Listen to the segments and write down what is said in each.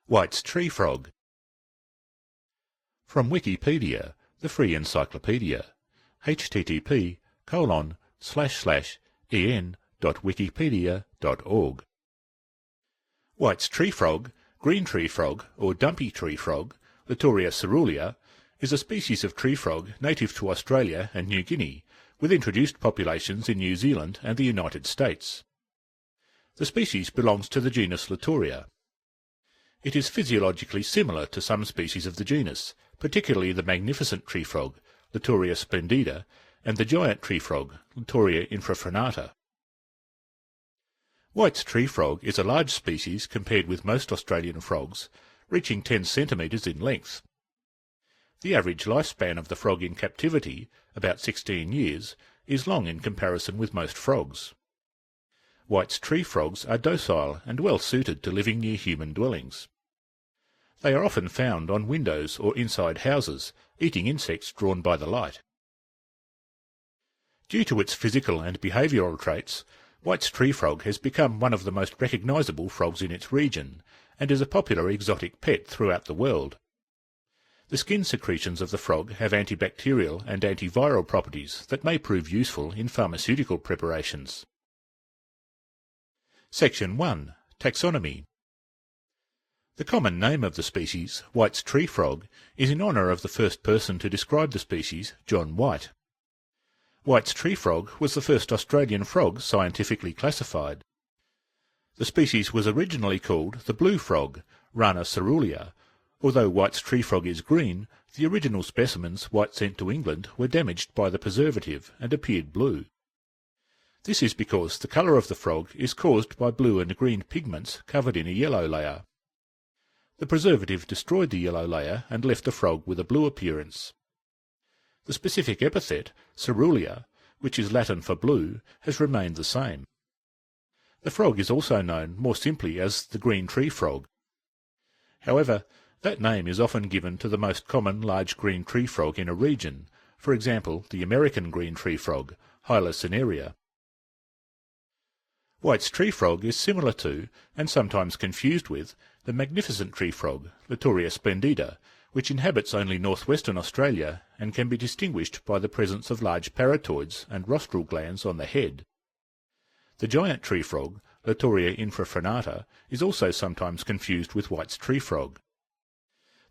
White's tree frog. From Wikipedia, the free encyclopedia. http://en.wikipedia.org. White's tree frog, green tree frog, or dumpy tree frog, Litoria caerulea, is a species of tree frog native to Australia and New Guinea, with introduced populations in New Zealand and the United States. The species belongs to the genus Litoria. It is physiologically similar to some species of the genus, particularly the magnificent tree frog, Litoria splendida, and the giant tree frog, Litoria infrafrenata. White's tree frog is a large species compared with most Australian frogs, reaching 10 centimetres in length. The average lifespan of the frog in captivity, about 16 years, is long in comparison with most frogs. White's tree frogs are docile and well suited to living near human dwellings. They are often found on windows or inside houses, eating insects drawn by the light. Due to its physical and behavioural traits, White's tree frog has become one of the most recognisable frogs in its region, and is a popular exotic pet throughout the world. The skin secretions of the frog have antibacterial and antiviral properties that may prove useful in pharmaceutical preparations. Section 1. Taxonomy. The common name of the species, White's tree frog, is in honour of the first person to describe the species, John White. White's tree frog was the first Australian frog scientifically classified. The species was originally called the blue frog, Rana caerulea. Although White's tree frog is green, the original specimens White sent to England were damaged by the preservative and appeared blue. This is because the colour of the frog is caused by blue and green pigments covered in a yellow layer. The preservative destroyed the yellow layer and left the frog with a blue appearance. The specific epithet, caerulea, which is Latin for blue, has remained the same. The frog is also known more simply as the green tree frog. However, that name is often given to the most common large green tree frog in a region, for example the American green tree frog, Hyla cinerea. White's tree frog is similar to, and sometimes confused with, the magnificent tree frog, Litoria splendida, which inhabits only northwestern Australia and can be distinguished by the presence of large parotoids and rostral glands on the head. The giant tree frog, Litoria infrafrenata, is also sometimes confused with White's tree frog.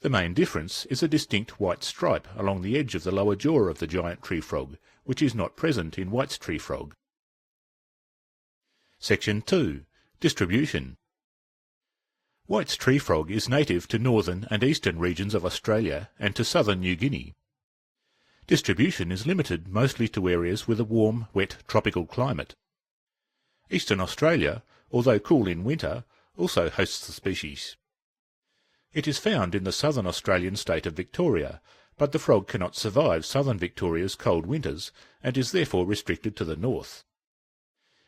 The main difference is a distinct white stripe along the edge of the lower jaw of the giant tree frog, which is not present in White's tree frog. Section 2. Distribution. White's tree frog is native to northern and eastern regions of Australia and to southern New Guinea. Distribution is limited mostly to areas with a warm, wet, tropical climate. Eastern Australia, although cool in winter, also hosts the species. It is found in the southern Australian state of Victoria, but the frog cannot survive southern Victoria's cold winters and is therefore restricted to the north.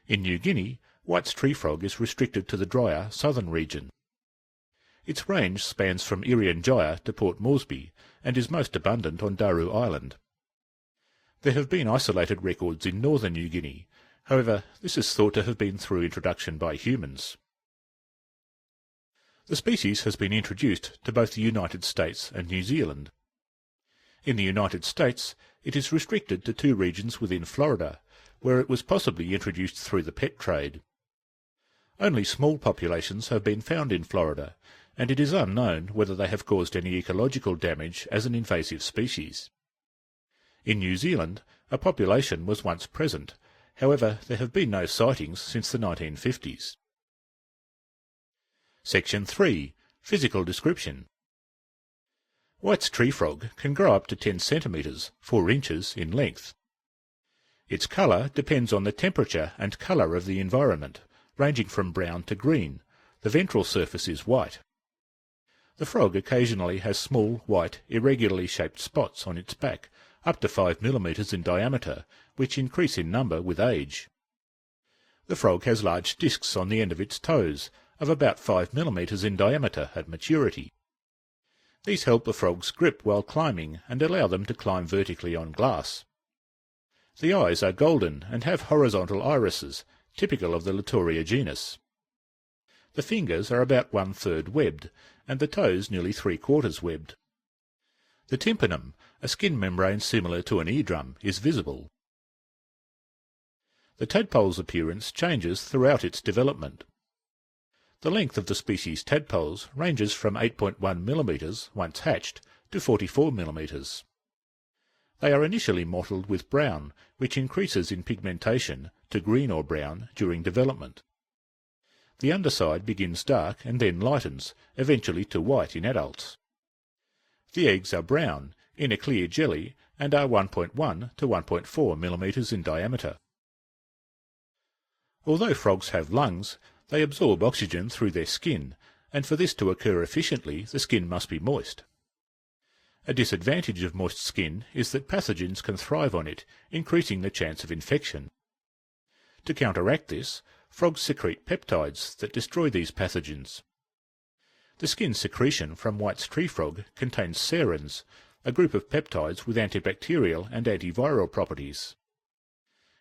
In New Guinea, White's tree frog is restricted to the drier southern region. Its range spans from Irian Jaya to Port Moresby and is most abundant on Daru Island. There have been isolated records in northern New Guinea, however this is thought to have been through introduction by humans. The species has been introduced to both the United States and New Zealand. In the United States, it is restricted to 2 regions within Florida, where it was possibly introduced through the pet trade. Only small populations have been found in Florida, and it is unknown whether they have caused any ecological damage as an invasive species. In New Zealand, a population was once present, however there have been no sightings since the 1950s. Section 3. Physical description. White's tree frog can grow up to 10 centimetres, 4 inches, in length. Its colour depends on the temperature and colour of the environment, ranging from brown to green. The ventral surface is white. The frog occasionally has small, white, irregularly shaped spots on its back, up to 5 millimetres in diameter, which increase in number with age. The frog has large discs on the end of its toes, of about 5 millimetres in diameter at maturity. These help the frogs grip while climbing and allow them to climb vertically on glass. The eyes are golden and have horizontal irises, typical of the Litoria genus. The fingers are about 1/3 webbed, and the toes nearly 3/4 webbed. The tympanum, a skin membrane similar to an eardrum, is visible. The tadpole's appearance changes throughout its development. The length of the species tadpoles ranges from 8.1 mm once hatched to 44 mm. They are initially mottled with brown, which increases in pigmentation to green or brown during development. The underside begins dark and then lightens, eventually to white in adults. The eggs are brown, in a clear jelly, and are 1.1 to 1.4 mm in diameter. Although frogs have lungs, they absorb oxygen through their skin, and for this to occur efficiently, the skin must be moist. A disadvantage of moist skin is that pathogens can thrive on it, increasing the chance of infection. To counteract this, frogs secrete peptides that destroy these pathogens. The skin secretion from White's tree frog contains serins, a group of peptides with antibacterial and antiviral properties.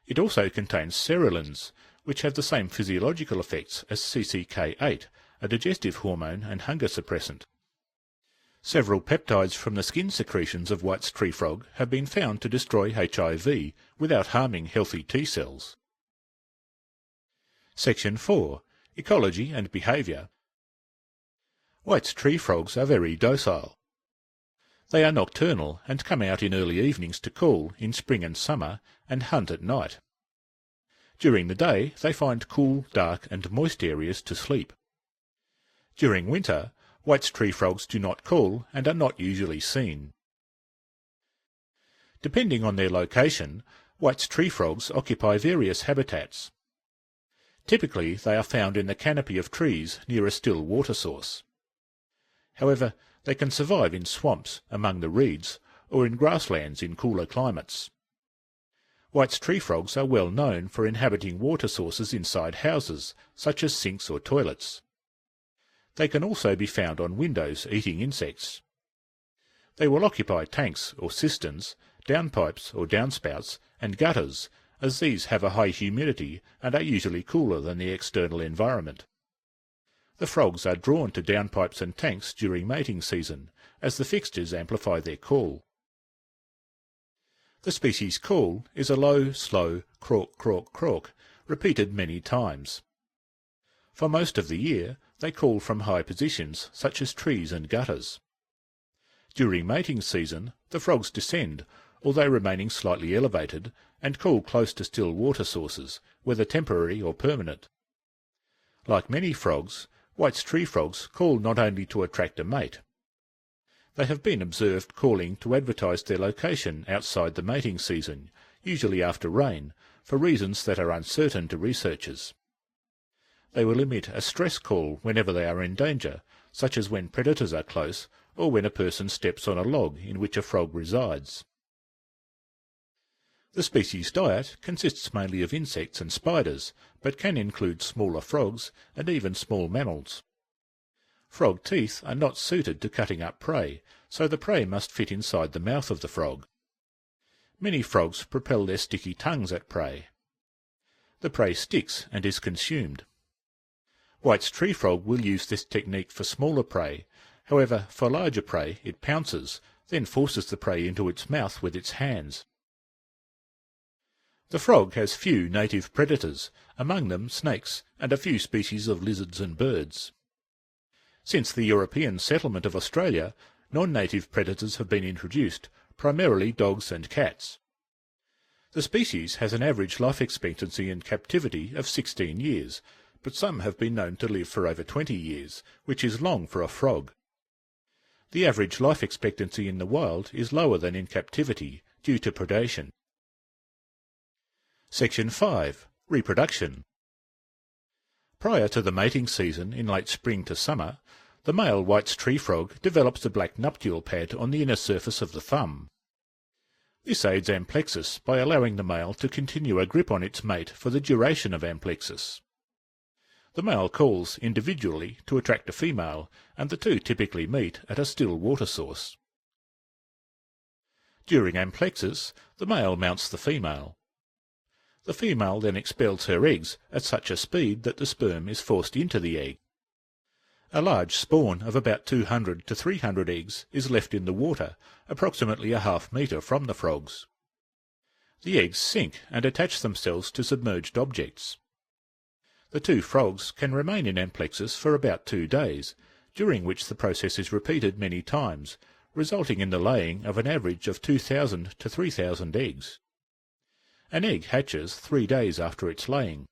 It also contains cerulins, which have the same physiological effects as CCK8, a digestive hormone and hunger suppressant. Several peptides from the skin secretions of White's tree frog have been found to destroy HIV without harming healthy T cells. Section 4. Ecology and Behaviour. White's tree frogs are very docile. They are nocturnal and come out in early evenings to call in spring and summer and hunt at night. During the day they find cool, dark and moist areas to sleep. During winter, White's tree frogs do not call and are not usually seen. Depending on their location, White's tree frogs occupy various habitats. Typically they are found in the canopy of trees near a still water source. However, they can survive in swamps among the reeds or in grasslands in cooler climates. White's tree frogs are well known for inhabiting water sources inside houses, such as sinks or toilets. They can also be found on windows eating insects. They will occupy tanks or cisterns, downpipes or downspouts, and gutters, as these have a high humidity and are usually cooler than the external environment. The frogs are drawn to downpipes and tanks during mating season, as the fixtures amplify their call. The species call is a low, slow croak, croak, croak, repeated many times. For most of the year, they call from high positions, such as trees and gutters. During mating season, the frogs descend, although remaining slightly elevated, and call close to still water sources, whether temporary or permanent. Like many frogs, White's tree frogs call not only to attract a mate. They have been observed calling to advertise their location outside the mating season, usually after rain, for reasons that are uncertain to researchers. They will emit a stress call whenever they are in danger, such as when predators are close, or when a person steps on a log in which a frog resides. The species' diet consists mainly of insects and spiders, but can include smaller frogs and even small mammals. Frog teeth are not suited to cutting up prey, so the prey must fit inside the mouth of the frog. Many frogs propel their sticky tongues at prey. The prey sticks and is consumed. White's tree frog will use this technique for smaller prey. However, for larger prey it pounces, then forces the prey into its mouth with its hands. The frog has few native predators, among them snakes and a few species of lizards and birds. Since the European settlement of Australia, non-native predators have been introduced, primarily dogs and cats. The species has an average life expectancy in captivity of 16 years, but some have been known to live for over 20 years, which is long for a frog. The average life expectancy in the wild is lower than in captivity, due to predation. Section 5. Reproduction. Prior to the mating season in late spring to summer, the male White's tree frog develops a black nuptial pad on the inner surface of the thumb. This aids amplexus by allowing the male to continue a grip on its mate for the duration of amplexus. The male calls individually to attract a female, and the two typically meet at a still water source. During amplexus, the male mounts the female. The female then expels her eggs at such a speed that the sperm is forced into the egg. A large spawn of about 200 to 300 eggs is left in the water, approximately a half-metre from the frogs. The eggs sink and attach themselves to submerged objects. The two frogs can remain in amplexus for about 2 days, during which the process is repeated many times, resulting in the laying of an average of 2,000 to 3,000 eggs. An egg hatches 3 days after its laying.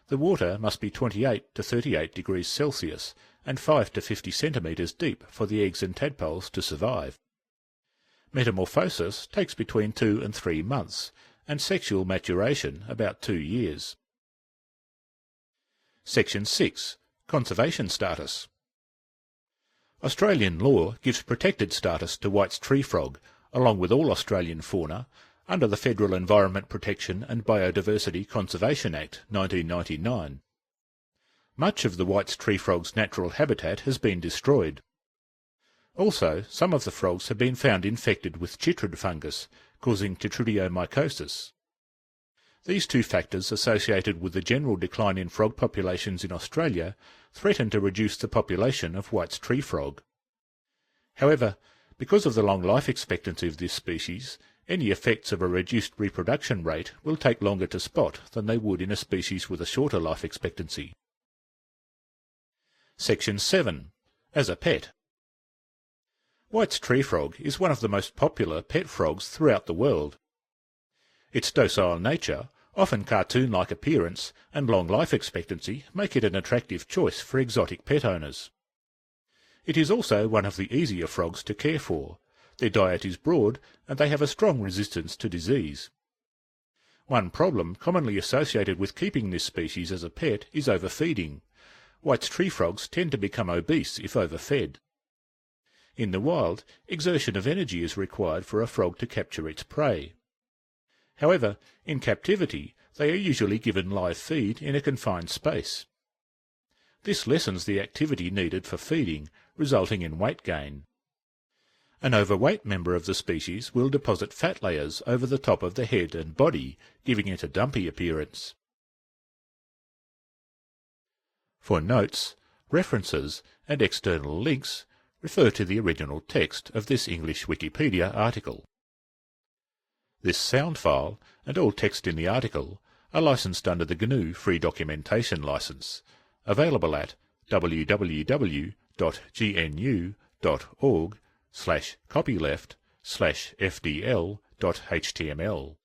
The water must be 28 to 38 degrees Celsius and 5 to 50 centimetres deep for the eggs and tadpoles to survive. Metamorphosis takes between 2 and 3 months, and sexual maturation about 2 years. Section 6. Conservation status. Australian law gives protected status to White's tree frog, along with all Australian fauna, under the Federal Environment Protection and Biodiversity Conservation Act 1999. Much of the White's tree frog's natural habitat has been destroyed. Also, some of the frogs have been found infected with chytrid fungus, causing chytridiomycosis. These two factors associated with the general decline in frog populations in Australia threaten to reduce the population of White's tree frog. However, because of the long life expectancy of this species, any effects of a reduced reproduction rate will take longer to spot than they would in a species with a shorter life expectancy. Section 7. As a pet. White's tree frog is one of the most popular pet frogs throughout the world. Its docile nature, often cartoon-like appearance, and long life expectancy make it an attractive choice for exotic pet owners. It is also one of the easier frogs to care for. Their diet is broad, and they have a strong resistance to disease. One problem commonly associated with keeping this species as a pet is overfeeding. White's tree frogs tend to become obese if overfed. In the wild, exertion of energy is required for a frog to capture its prey. However, in captivity, they are usually given live feed in a confined space. This lessens the activity needed for feeding, resulting in weight gain. An overweight member of the species will deposit fat layers over the top of the head and body, giving it a dumpy appearance. For notes, references, and external links, refer to the original text of this English Wikipedia article. This sound file, and all text in the article, are licensed under the GNU Free Documentation License, available at www.gnu.org/copyleft/fdl.html.